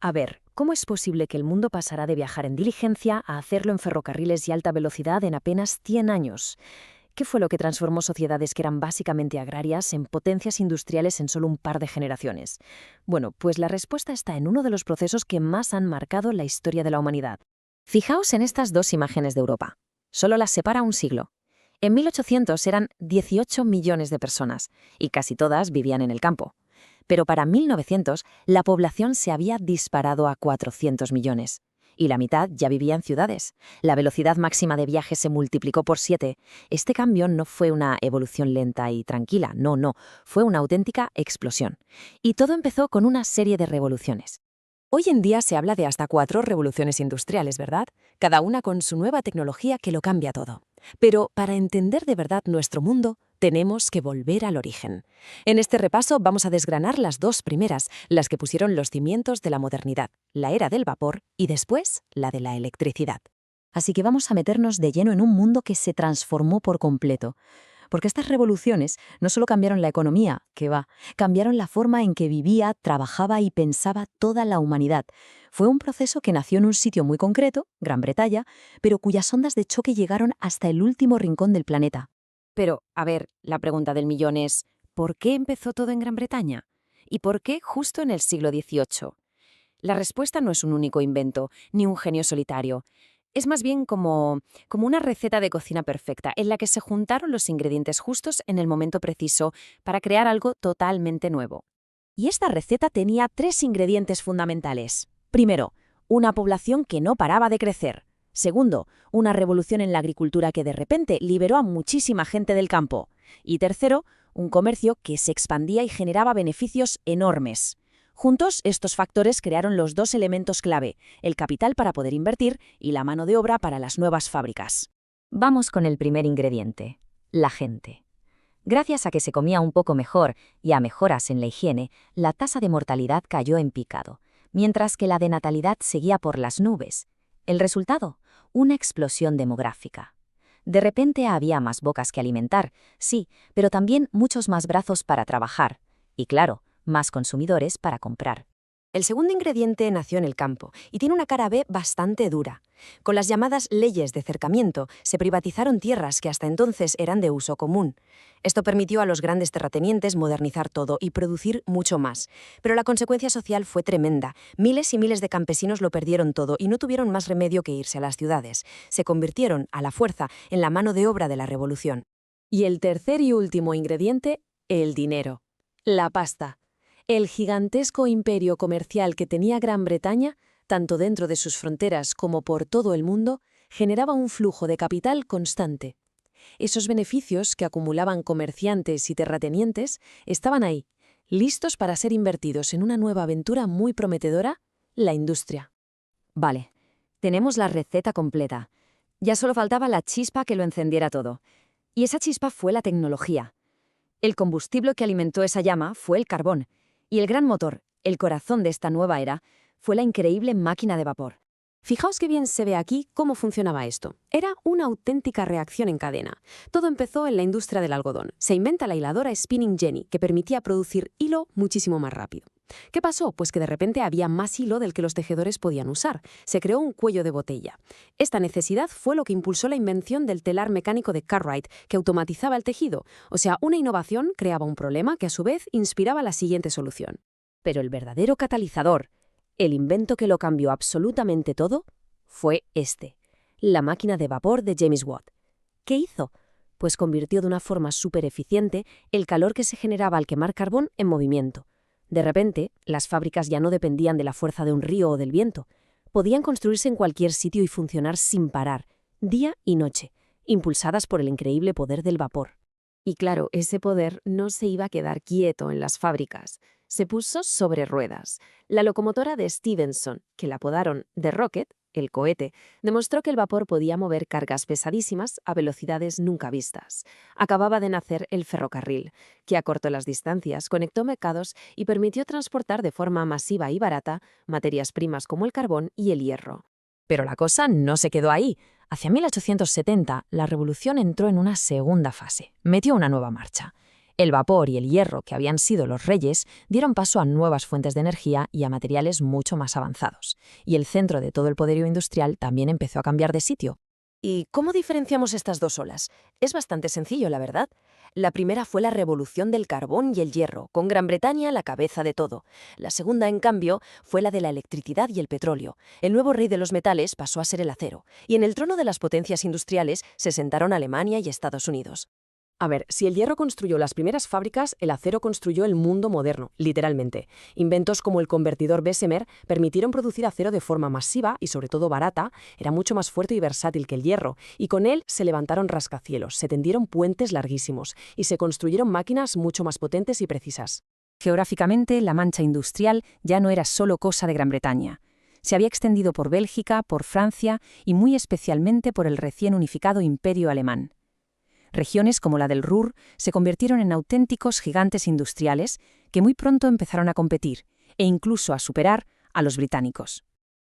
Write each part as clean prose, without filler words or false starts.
A ver, ¿cómo es posible que el mundo pasará de viajar en diligencia a hacerlo en ferrocarriles y alta velocidad en apenas 100 años? ¿Qué fue lo que transformó sociedades que eran básicamente agrarias en potencias industriales en solo un par de generaciones? Bueno, pues la respuesta está en uno de los procesos que más han marcado la historia de la humanidad. Fijaos en estas dos imágenes de Europa. Solo las separa un siglo. En 1800 eran 18 millones de personas, y casi todas vivían en el campo. Pero para 1900 la población se había disparado a 400 millones. Y la mitad ya vivía en ciudades. La velocidad máxima de viaje se multiplicó por 7. Este cambio no fue una evolución lenta y tranquila, no, fue una auténtica explosión. Y todo empezó con una serie de revoluciones. Hoy en día se habla de hasta 4 revoluciones industriales, ¿verdad? Cada una con su nueva tecnología que lo cambia todo. Pero para entender de verdad nuestro mundo, tenemos que volver al origen. En este repaso vamos a desgranar las dos primeras, las que pusieron los cimientos de la modernidad, la era del vapor y después la de la electricidad. Así que vamos a meternos de lleno en un mundo que se transformó por completo. Porque estas revoluciones no solo cambiaron la economía, que va, cambiaron la forma en que vivía, trabajaba y pensaba toda la humanidad. Fue un proceso que nació en un sitio muy concreto, Gran Bretaña, pero cuyas ondas de choque llegaron hasta el último rincón del planeta. Pero, a ver, la pregunta del millón es, ¿por qué empezó todo en Gran Bretaña? ¿Y por qué justo en el siglo XVIII? La respuesta no es un único invento, ni un genio solitario. Es más bien como una receta de cocina perfecta, en la que se juntaron los ingredientes justos en el momento preciso para crear algo totalmente nuevo. Y esta receta tenía 3 ingredientes fundamentales. Primero, una población que no paraba de crecer. Segundo, una revolución en la agricultura que de repente liberó a muchísima gente del campo. Y tercero, un comercio que se expandía y generaba beneficios enormes. Juntos, estos factores crearon los 2 elementos clave, el capital para poder invertir y la mano de obra para las nuevas fábricas. Vamos con el primer ingrediente, la gente. Gracias a que se comía un poco mejor y a mejoras en la higiene, la tasa de mortalidad cayó en picado, mientras que la de natalidad seguía por las nubes. ¿El resultado? Una explosión demográfica. De repente había más bocas que alimentar, sí, pero también muchos más brazos para trabajar. Y claro, más consumidores para comprar. El segundo ingrediente nació en el campo y tiene una cara B bastante dura. Con las llamadas leyes de cercamiento se privatizaron tierras que hasta entonces eran de uso común. Esto permitió a los grandes terratenientes modernizar todo y producir mucho más. Pero la consecuencia social fue tremenda. Miles y miles de campesinos lo perdieron todo y no tuvieron más remedio que irse a las ciudades. Se convirtieron, a la fuerza, en la mano de obra de la revolución. Y el tercer y último ingrediente, el dinero. La pasta. El gigantesco imperio comercial que tenía Gran Bretaña, tanto dentro de sus fronteras como por todo el mundo, generaba un flujo de capital constante. Esos beneficios que acumulaban comerciantes y terratenientes estaban ahí, listos para ser invertidos en una nueva aventura muy prometedora, la industria. Vale, tenemos la receta completa. Ya solo faltaba la chispa que lo encendiera todo. Y esa chispa fue la tecnología. El combustible que alimentó esa llama fue el carbón. Y el gran motor, el corazón de esta nueva era, fue la increíble máquina de vapor. Fijaos qué bien se ve aquí cómo funcionaba esto. Era una auténtica reacción en cadena. Todo empezó en la industria del algodón. Se inventa la hiladora Spinning Jenny, que permitía producir hilo muchísimo más rápido. ¿Qué pasó? Pues que de repente había más hilo del que los tejedores podían usar. Se creó un cuello de botella. Esta necesidad fue lo que impulsó la invención del telar mecánico de Cartwright, que automatizaba el tejido. O sea, una innovación creaba un problema que a su vez inspiraba la siguiente solución. Pero el verdadero catalizador, el invento que lo cambió absolutamente todo, fue este, la máquina de vapor de James Watt. ¿Qué hizo? Pues convirtió de una forma súper eficiente el calor que se generaba al quemar carbón en movimiento. De repente, las fábricas ya no dependían de la fuerza de un río o del viento. Podían construirse en cualquier sitio y funcionar sin parar, día y noche, impulsadas por el increíble poder del vapor. Y claro, ese poder no se iba a quedar quieto en las fábricas. Se puso sobre ruedas. La locomotora de Stephenson, que la apodaron The Rocket, el cohete, demostró que el vapor podía mover cargas pesadísimas a velocidades nunca vistas. Acababa de nacer el ferrocarril, que acortó las distancias, conectó mercados y permitió transportar de forma masiva y barata materias primas como el carbón y el hierro. Pero la cosa no se quedó ahí. Hacia 1870, la revolución entró en una segunda fase. Metió una nueva marcha. El vapor y el hierro, que habían sido los reyes, dieron paso a nuevas fuentes de energía y a materiales mucho más avanzados. Y el centro de todo el poderío industrial también empezó a cambiar de sitio. ¿Y cómo diferenciamos estas dos olas? Es bastante sencillo, la verdad. La primera fue la revolución del carbón y el hierro, con Gran Bretaña a la cabeza de todo. La segunda, en cambio, fue la de la electricidad y el petróleo. El nuevo rey de los metales pasó a ser el acero, y en el trono de las potencias industriales se sentaron Alemania y Estados Unidos. A ver, si el hierro construyó las primeras fábricas, el acero construyó el mundo moderno, literalmente. Inventos como el convertidor Bessemer permitieron producir acero de forma masiva y sobre todo barata, era mucho más fuerte y versátil que el hierro, y con él se levantaron rascacielos, se tendieron puentes larguísimos y se construyeron máquinas mucho más potentes y precisas. Geográficamente, la mancha industrial ya no era solo cosa de Gran Bretaña. Se había extendido por Bélgica, por Francia y muy especialmente por el recién unificado Imperio Alemán. Regiones como la del Ruhr se convirtieron en auténticos gigantes industriales que muy pronto empezaron a competir e incluso a superar a los británicos.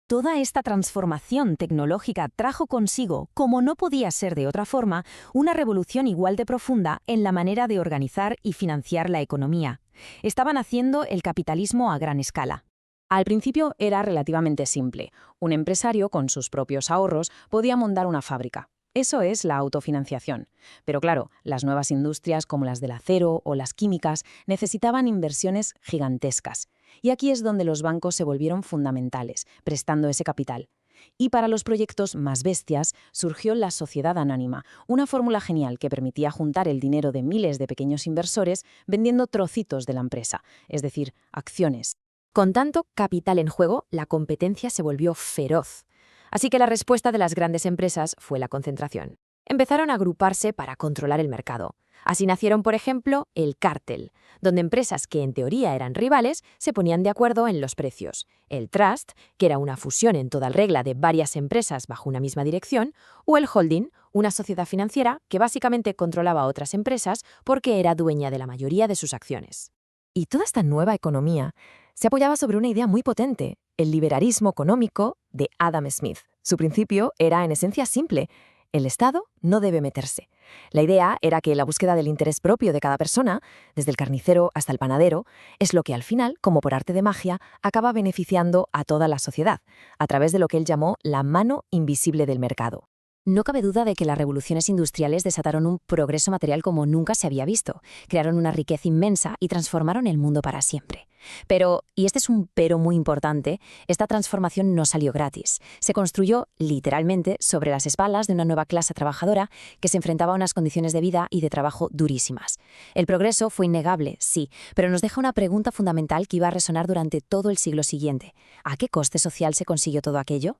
Toda esta transformación tecnológica trajo consigo, como no podía ser de otra forma, una revolución igual de profunda en la manera de organizar y financiar la economía. Estaban haciendo el capitalismo a gran escala. Al principio era relativamente simple. Un empresario, con sus propios ahorros, podía montar una fábrica. Eso es la autofinanciación. Pero claro, las nuevas industrias como las del acero o las químicas necesitaban inversiones gigantescas. Y aquí es donde los bancos se volvieron fundamentales, prestando ese capital. Y para los proyectos más bestias surgió la sociedad anónima, una fórmula genial que permitía juntar el dinero de miles de pequeños inversores vendiendo trocitos de la empresa, es decir, acciones. Con tanto capital en juego, la competencia se volvió feroz. Así que la respuesta de las grandes empresas fue la concentración. Empezaron a agruparse para controlar el mercado. Así nacieron, por ejemplo, el cártel, donde empresas que en teoría eran rivales se ponían de acuerdo en los precios. El trust, que era una fusión en toda regla de varias empresas bajo una misma dirección, o el holding, una sociedad financiera que básicamente controlaba a otras empresas porque era dueña de la mayoría de sus acciones. Y toda esta nueva economía se apoyaba sobre una idea muy potente, el liberalismo económico de Adam Smith. Su principio era en esencia simple: el Estado no debe meterse. La idea era que la búsqueda del interés propio de cada persona, desde el carnicero hasta el panadero, es lo que al final, como por arte de magia, acaba beneficiando a toda la sociedad, a través de lo que él llamó la mano invisible del mercado. No cabe duda de que las revoluciones industriales desataron un progreso material como nunca se había visto, crearon una riqueza inmensa y transformaron el mundo para siempre. Pero, y este es un pero muy importante, esta transformación no salió gratis. Se construyó literalmente sobre las espaldas de una nueva clase trabajadora que se enfrentaba a unas condiciones de vida y de trabajo durísimas. El progreso fue innegable, sí, pero nos deja una pregunta fundamental que iba a resonar durante todo el siglo siguiente. ¿A qué coste social se consiguió todo aquello?